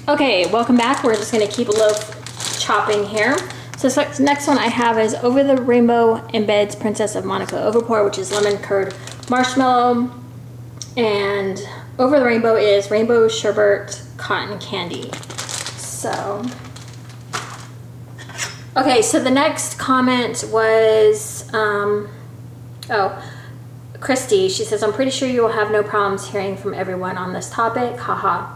Okay, welcome back. We're just gonna keep Loaf chopping here. So this next one I have is Over the Rainbow Embeds Princess of Monaco Overpour, which is lemon curd marshmallow. And Over the Rainbow is rainbow sherbet cotton candy. So, okay, so the next comment was, Christy. She says, I'm pretty sure you will have no problems hearing from everyone on this topic. Haha.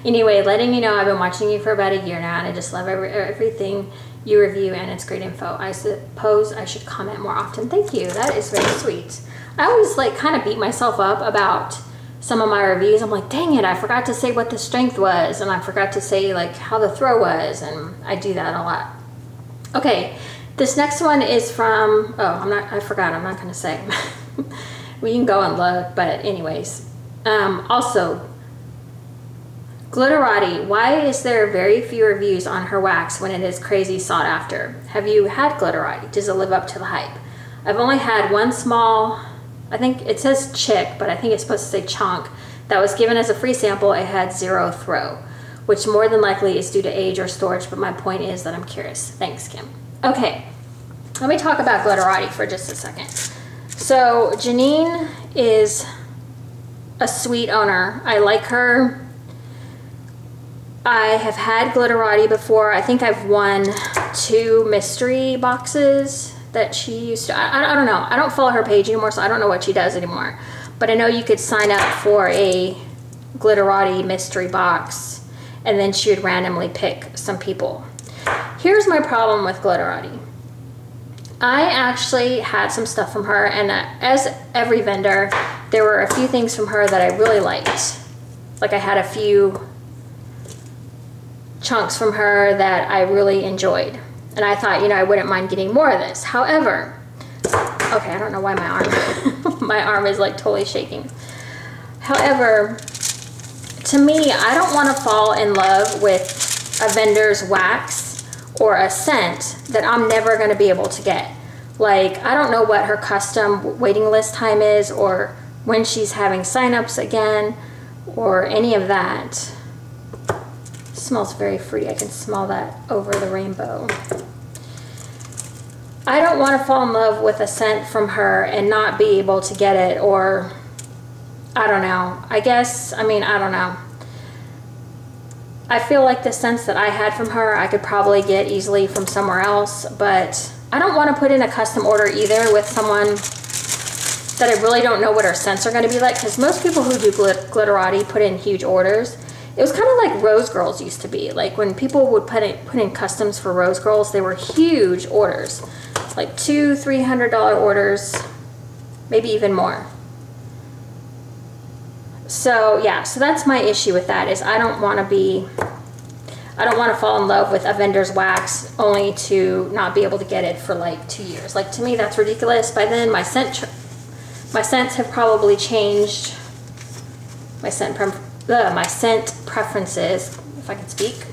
Anyway, letting you know I've been watching you for about a year now, and I just love everything you review, and it's great info. I suppose I should comment more often. Thank you. That is very sweet. I always like kind of beat myself up about some of my reviews. I'm like, dang it, I forgot to say what the strength was, and I forgot to say like how the throw was, and I do that a lot. Okay, this next one is from, I forgot, I'm not gonna say. We can go and look, but anyways. Also, Glitterati, why is there very few reviews on her wax when it is crazy sought after? Have you had Glitterati? Does it live up to the hype? I've only had one small, I think it says Chic, but I think it's supposed to say chunk, that was given as a free sample. It had 0 throw, which more than likely is due to age or storage, but my point is that I'm curious. Thanks, Kim. Okay, let me talk about Glitterati for just a second. So Janine is a sweet owner. I like her. I have had Glitterati before. I think I've won 2 mystery boxes that she used to, I don't know. I don't follow her page anymore, so I don't know what she does anymore. But I know you could sign up for a Glitterati mystery box, and then she would randomly pick some people. Here's my problem with Glitterati. I actually had some stuff from her, and as every vendor, there were a few things from her that I really liked. Like I had a few chunks from her that I really enjoyed. And I thought, you know, I wouldn't mind getting more of this. However, okay, I don't know why my arm is like totally shaking. However, to me, I don't want to fall in love with a vendor's wax or a scent that I'm never going to be able to get. Like, I don't know what her custom waiting list time is, or when she's having signups again, or any of that. It smells very fruity. I can smell that Over the Rainbow. I don't want to fall in love with a scent from her and not be able to get it, or I don't know. I guess, I mean, I don't know. I feel like the scents that I had from her, I could probably get easily from somewhere else, but I don't want to put in a custom order either with someone that I really don't know what her scents are going to be like, because most people who do Glitterati put in huge orders. It was kind of like Rose Girls used to be. Like when people would put in customs for Rose Girls, they were huge orders, like $200–300 orders, maybe even more. So yeah, so that's my issue with that, is I don't want to fall in love with a vendor's wax only to not be able to get it for like 2 years. Like, to me, that's ridiculous. By then my scents have probably changed. My scent preferences, if I can speak.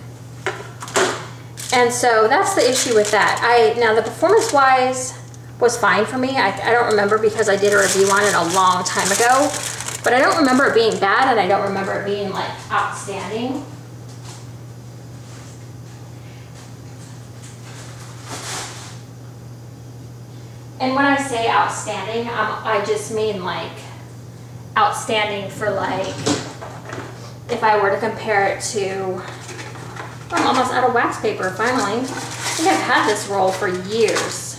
And so that's the issue with that. Now the performance wise was fine for me. I don't remember, because I did a review on it a long time ago. But I don't remember it being bad, and I don't remember it being like outstanding. And when I say outstanding, I just mean like outstanding for like, if I were to compare it to, I'm almost out of wax paper finally. I think I've had this roll for years.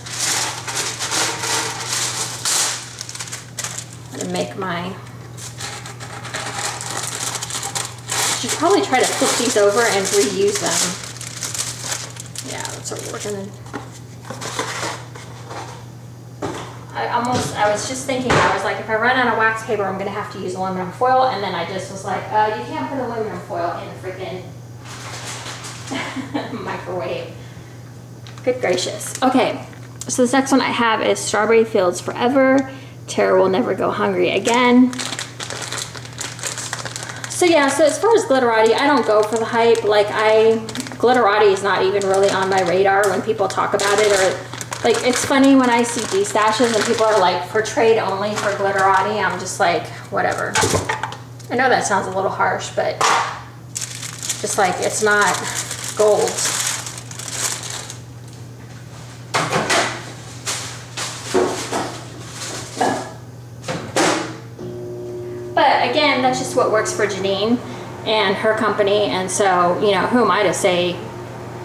I'm gonna make my, should probably try to flip these over and reuse them. Yeah, that's what we're gonna. I was just thinking, I was like, if I run out of wax paper, I'm gonna have to use aluminum foil, and then I just was like, you can't put aluminum foil in the freaking microwave. Good gracious. Okay, so this next one I have is Strawberry Fields Forever. Tara will never go hungry again. So yeah, so as far as Glitterati, I don't go for the hype. Like, Glitterati is not even really on my radar when people talk about it, or like, it's funny when I see D-stashes and people are like, for trade only for Glitterati. I'm just like, whatever. I know that sounds a little harsh, but Just like it's not gold. But again, that's just what works for Janine and her company, and so, you know, who am I to say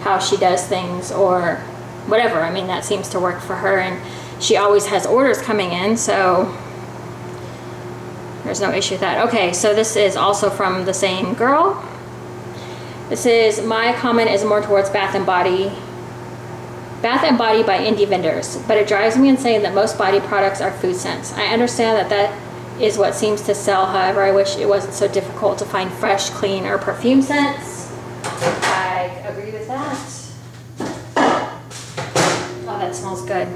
how she does things or whatever. I mean, that seems to work for her, and she always has orders coming in, so there's no issue with that. Okay, so this is also from the same girl. This is, my comment is more towards Bath and Body by indie vendors, but it drives me insane that most body products are food scents. I understand that that is what seems to sell. However, I wish it wasn't so difficult to find fresh, clean, or perfume scents. I agree with that. Oh, that smells good.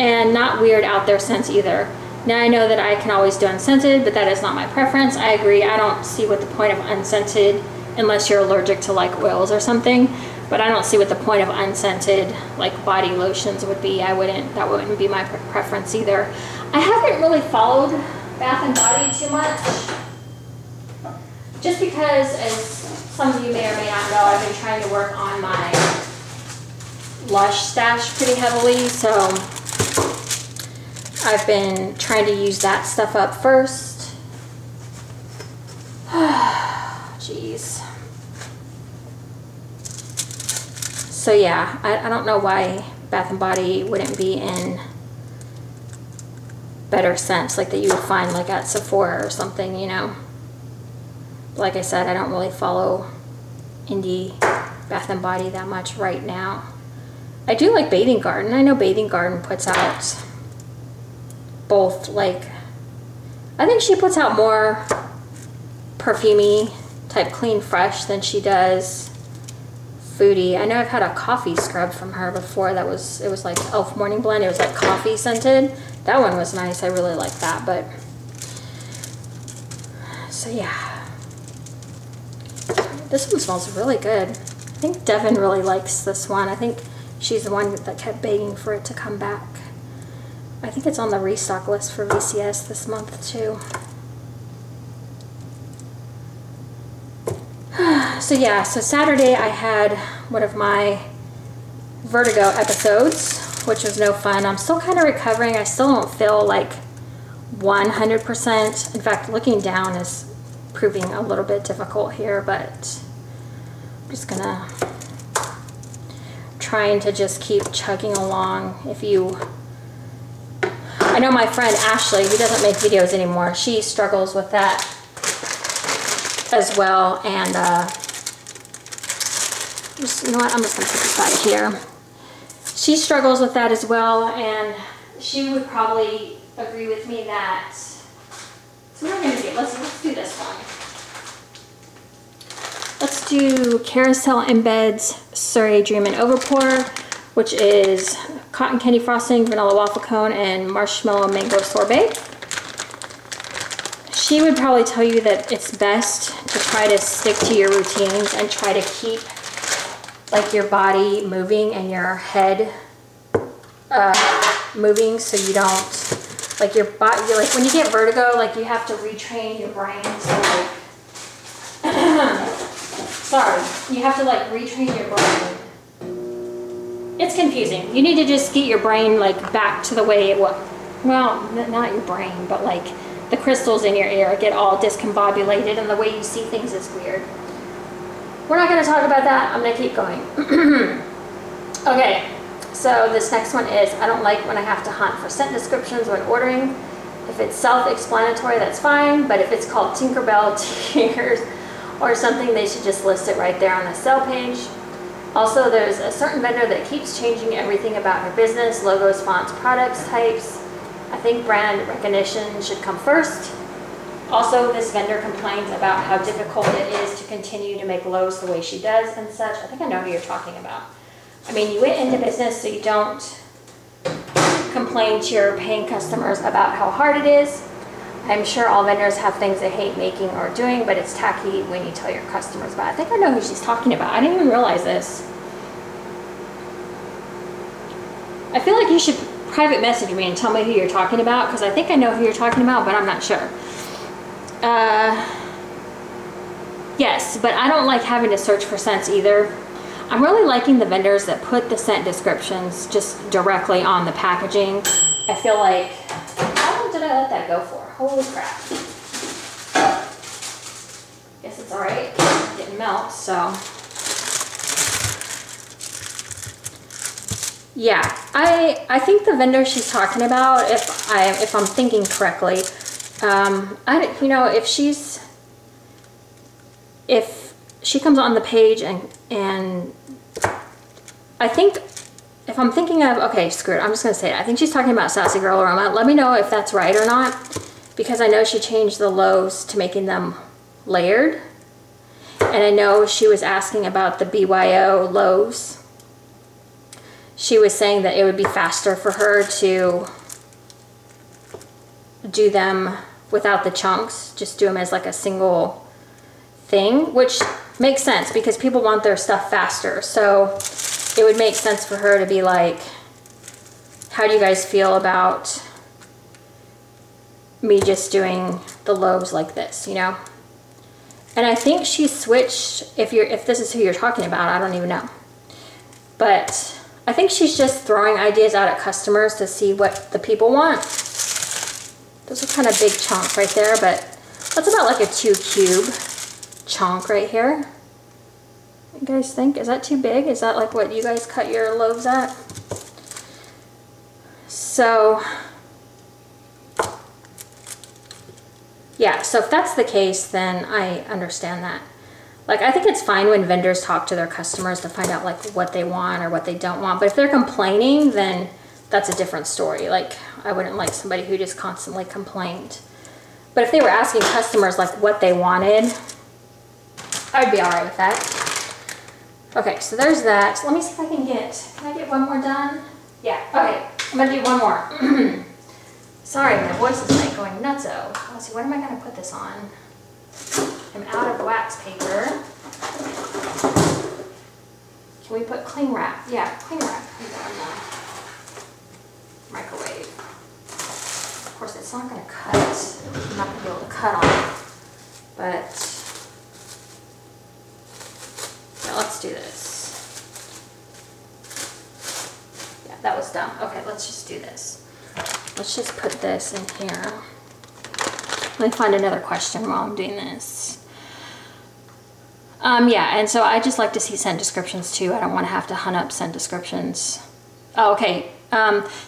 And not weird out there scents either. Now I know that I can always do unscented, but that is not my preference. I agree. I don't see what the point of unscented, unless you're allergic to like oils or something. But I don't see what the point of unscented like body lotions would be. That wouldn't be my preference either. I haven't really followed Bath and Body too much, just because, as some of you may or may not know, I've been trying to work on my Lush stash pretty heavily, so I've been trying to use that stuff up first. Jeez. So yeah, I don't know why Bath and Body wouldn't be in better scents like that you would find like at Sephora or something, you know. Like I said, I don't really follow indie Bath and Body that much right now. I do like Bathing Garden. I know Bathing Garden puts out both, like, I think she puts out more perfumey type clean fresh than she does foodie. I know I've had a coffee scrub from her before that was, it was like Elf Morning Blend. It was like coffee scented. That one was nice. I really liked that. But so yeah, this one smells really good. I think Devin really likes this one. I think she's the one that kept begging for it to come back. I think it's on the restock list for VCS this month too. So yeah, so Saturday I had one of my vertigo episodes, which was no fun. I'm still kind of recovering. I still don't feel like 100%. In fact, looking down is proving a little bit difficult here, but I'm just gonna trying to just keep chugging along. I know my friend Ashley, who doesn't make videos anymore, she struggles with that as well, and you know what, I'm just gonna put this back here. She struggles with that as well, and she would probably agree with me that, so what we're gonna do, let's do this one. Let's do Carousel Embeds Surrey Dream and Overpour, which is cotton candy frosting, vanilla waffle cone, and marshmallow mango sorbet. She would probably tell you that it's best to try to stick to your routines and try to keep like your body moving and your head moving, so you don't, like your body, like when you get vertigo, like you have to retrain your brain to like, sorry, you have to like retrain your brain. It's confusing. You need to just get your brain like back to the way it was. Well, not your brain, but like the crystals in your ear get all discombobulated, and the way you see things is weird. We're not going to talk about that. I'm going to keep going. Okay, so this next one is, I don't like when I have to hunt for scent descriptions when ordering. If it's self-explanatory, that's fine, but if it's called Tinkerbell Tears or something, they should just list it right there on the sale page. Also, there's a certain vendor that keeps changing everything about her business, logos, fonts, products, types. I think brand recognition should come first. Also, this vendor complains about how difficult it is to continue to make loaves the way she does and such. I think I know who you're talking about. I mean, you went into business so you don't complain to your paying customers about how hard it is. I'm sure all vendors have things they hate making or doing, but it's tacky when you tell your customers about it. I think I know who she's talking about. I didn't even realize this. I feel like you should private message me and tell me who you're talking about, because I think I know who you're talking about, but I'm not sure. Yes, but I don't like having to search for scents either. I'm really liking the vendors that put the scent descriptions just directly on the packaging. I feel like, how long did I let that go for? Holy crap. Guess it's all right. It didn't melt, so. Yeah, I think the vendor she's talking about, if I'm thinking correctly, you know, if she comes on the page and I think, if I'm thinking of, okay, screw it, I'm just gonna say it. I think she's talking about Sassy Girl Aroma. Let me know if that's right or not, because I know she changed the loaves to making them layered. And I know she was asking about the BYO loaves. She was saying that it would be faster for her to do them without the chunks, just do them as like a single thing, which makes sense because people want their stuff faster. So it would make sense for her to be like, how do you guys feel about me just doing the loaves like this, you know? And I think she switched, if this is who you're talking about, I don't even know. But I think she's just throwing ideas out at customers to see what the people want. Those are kind of big chunks right there, but that's about like a 2 cube chunk right here. You guys think, is that too big? Is that like what you guys cut your loaves at? So, yeah, so if that's the case, then I understand that. Like, I think it's fine when vendors talk to their customers to find out like what they want or what they don't want. But if they're complaining, then that's a different story. Like, I wouldn't like somebody who just constantly complained. But if they were asking customers like what they wanted, I'd be all right with that. Okay, so there's that. Let me see if I can get one more done? Yeah, okay, I'm gonna do one more. Sorry, my voice is like going nutso. Let's see, what am I gonna put this on? I'm out of wax paper. Can we put cling wrap? Yeah, cling wrap. Put that in the microwave. Of course, it's not gonna cut. I'm not gonna be able to cut on it. But yeah, let's do this. Yeah, that was dumb. Okay, let's just do this. Let's just put this in here. Let me find another question while I'm doing this. Yeah, and so I just like to see scent descriptions too. I don't want to have to hunt up scent descriptions. Oh, okay.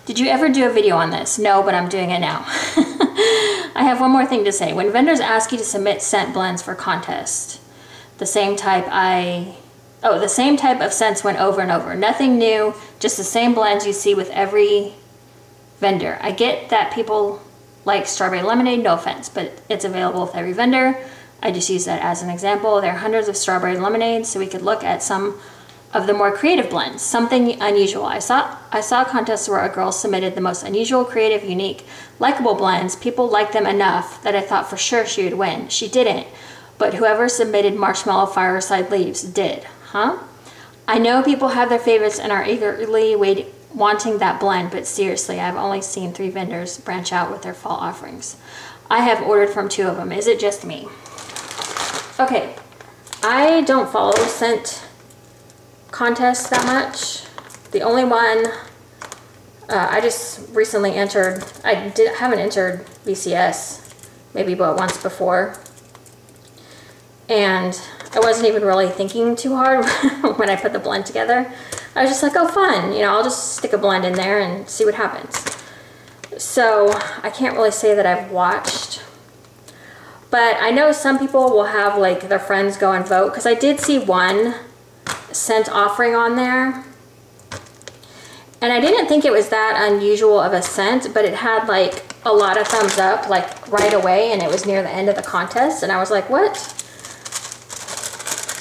Did you ever do a video on this? No, but I'm doing it now. I have one more thing to say. When vendors ask you to submit scent blends for contest, the same type of scents went over and over. Nothing new, just the same blends you see with every vendor. I get that people like strawberry lemonade, no offense, but it's available with every vendor. I just use that as an example. There are hundreds of strawberry lemonades, so we could look at some of the more creative blends. Something unusual. I saw a contest where a girl submitted the most unusual, creative, unique, likable blends. People liked them enough that I thought for sure she would win. She didn't, but whoever submitted marshmallow fireside leaves did. Huh? I know people have their favorites and are eagerly wanting that blend, but seriously, I've only seen 3 vendors branch out with their fall offerings. I have ordered from 2 of them. Is it just me? Okay, I don't follow scent contests that much. The only one I just recently entered, haven't entered VCS maybe but once before, and I wasn't even really thinking too hard when I put the blend together. I was just like, oh fun, you know, I'll just stick a blend in there and see what happens. So I can't really say that I've watched, but I know some people will have like their friends go and vote, because I did see one scent offering on there, and I didn't think it was that unusual of a scent, but it had like a lot of thumbs up like right away, and it was near the end of the contest, and I was like, what?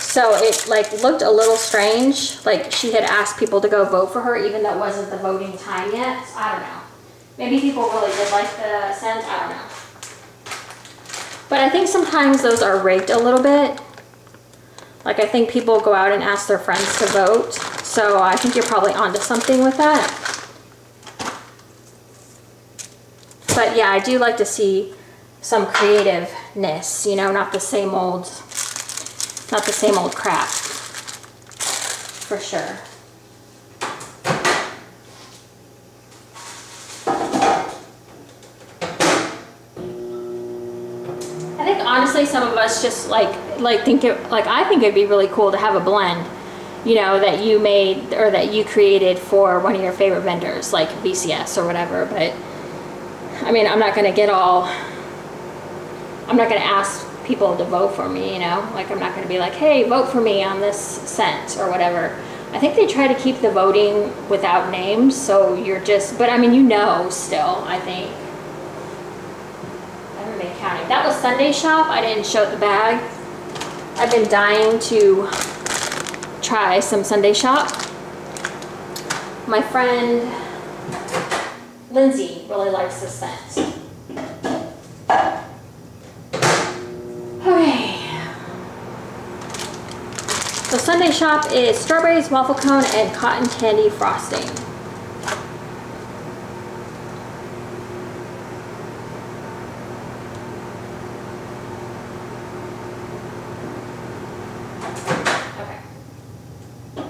So it like looked a little strange, like she had asked people to go vote for her even though it wasn't the voting time yet. So I don't know. Maybe people really did like the scent, I don't know. But I think sometimes those are rigged a little bit. Like I think people go out and ask their friends to vote. So I think you're probably onto something with that. But yeah, I do like to see some creative uniqueness, you know, not the same old crap, for sure. I think honestly some of us just I think it'd be really cool to have a blend, you know, that you made or that you created for one of your favorite vendors, like VCS or whatever. But I mean, I'm not gonna ask people to vote for me, you know, like I'm not gonna be like, hey, vote for me on this scent or whatever. I think they try to keep the voting without names, so you're just, but I mean, you know, still, I think. I haven't been counting. That was Sunday shop. I didn't show the bag. I've been dying to try some Sunday shop. My friend Lindsay really likes this scent. Okay. So Sunday shop is strawberries, waffle cone, and cotton candy frosting. Okay.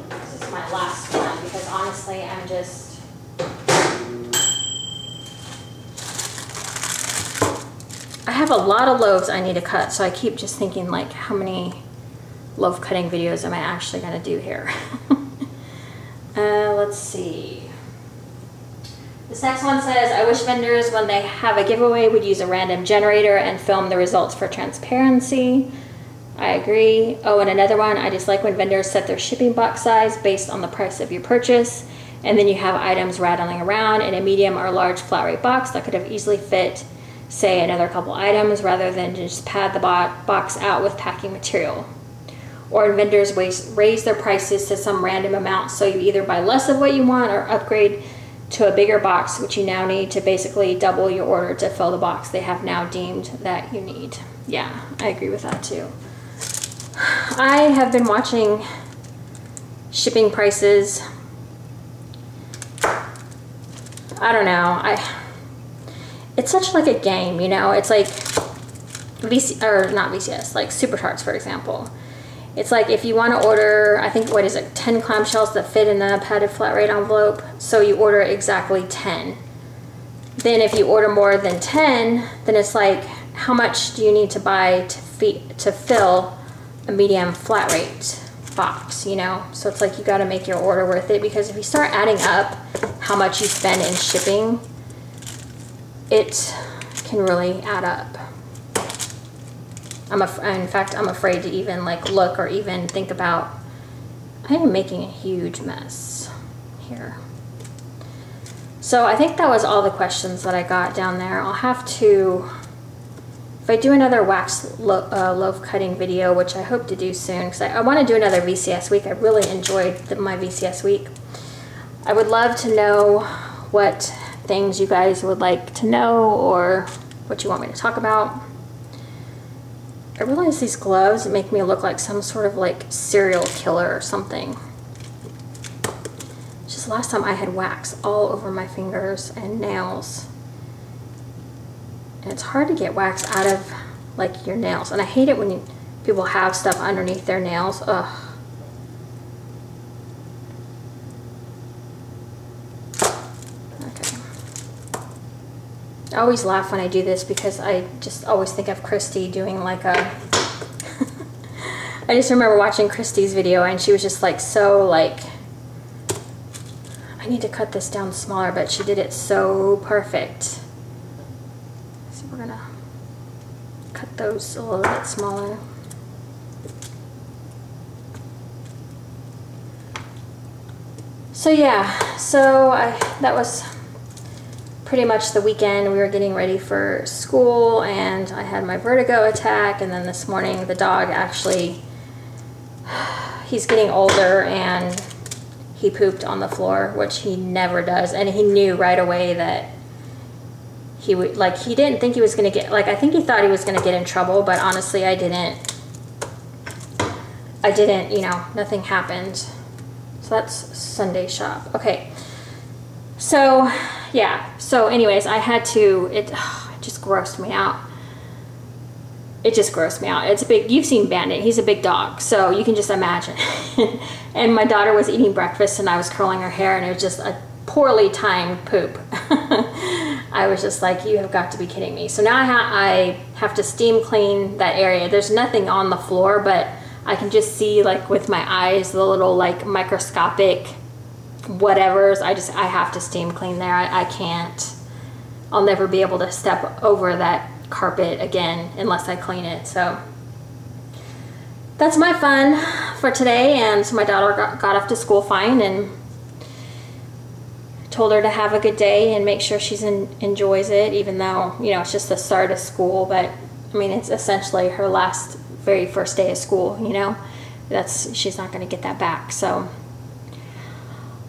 This is my last one because honestly, I'm just... I have a lot of loaves I need to cut, so I keep just thinking like, how many loaf cutting videos am I actually going to do here? Let's see. This next one says, I wish vendors, when they have a giveaway, would use a random generator and film the results for transparency. I agree. Oh, and another one, I dislike when vendors set their shipping box size based on the price of your purchase, and then you have items rattling around in a medium or large flat rate box that could have easily fit, say, another couple items rather than just pad the box out with packing material. Or vendors raise their prices to some random amount, so you either buy less of what you want or upgrade to a bigger box, which you now need to basically double your order to fill the box they have now deemed that you need. Yeah, I agree with that too. I have been watching shipping prices. I don't know. It's such like a game, you know? It's like not VCS, like Super Tarts, for example. It's like if you want to order, I think, what is it, 10 clamshells that fit in a padded flat rate envelope, so you order exactly 10. Then if you order more than 10, then it's like, how much do you need to buy to fill a medium flat rate box, you know? So it's like you got to make your order worth it, because if you start adding up how much you spend in shipping, it can really add up. In fact, I'm afraid to even like look or even think about. I am making a huge mess here. So I think that was all the questions that I got down there. I'll have to, if I do another wax loaf cutting video, which I hope to do soon, because I want to do another VCS week. I really enjoyed my VCS week. I would love to know what things you guys would like to know or what you want me to talk about. I realize these gloves make me look like some sort of like serial killer or something. Just last time I had wax all over my fingers and nails. And it's hard to get wax out of like your nails. And I hate it when people have stuff underneath their nails. Ugh. I always laugh when I do this because I just always think of Christy doing like a I just remember watching Christy's video and she was just like so like, I need to cut this down smaller, but she did it so perfect. So we're gonna cut those a little bit smaller. So yeah, so that was pretty much the weekend. We were getting ready for school and I had my vertigo attack, and then this morning the dog actually, he's getting older and he pooped on the floor, which he never does, and he knew right away that he would, like, he didn't think he was gonna get, like, I think he thought he was gonna get in trouble, but honestly I didn't, you know, nothing happened. So that's Sunday shop. Okay, so yeah, so anyways, I had to, it just grossed me out. it just grossed me out. It's a big, you've seen Bandit, he's a big dog, so you can just imagine. And my daughter was eating breakfast and I was curling her hair and it was just a poorly timed poop. I was just like, you have got to be kidding me. So now I have to steam clean that area. There's nothing on the floor, but I can just see like with my eyes, the little like microscopic whatevers. I have to steam clean there. I can't, I'll never be able to step over that carpet again unless I clean it. So that's my fun for today. And so my daughter got off to school fine, and told her to have a good day and make sure she enjoys it, even though, you know, it's just the start of school. But I mean, it's essentially her very first day of school, you know. She's not going to get that back. So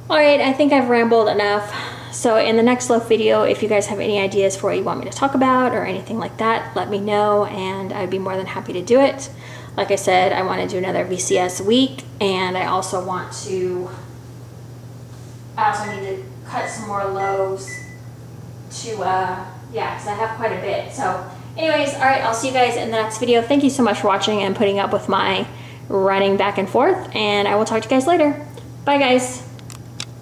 all right, I think I've rambled enough. So in the next Loaf video, if you guys have any ideas for what you want me to talk about or anything like that, let me know and I'd be more than happy to do it. Like I said, I want to do another VCS week, and I also need to cut some more loaves to, yeah, because I have quite a bit. So anyways, all right, I'll see you guys in the next video. Thank you so much for watching and putting up with my running back and forth, and I will talk to you guys later. Bye, guys.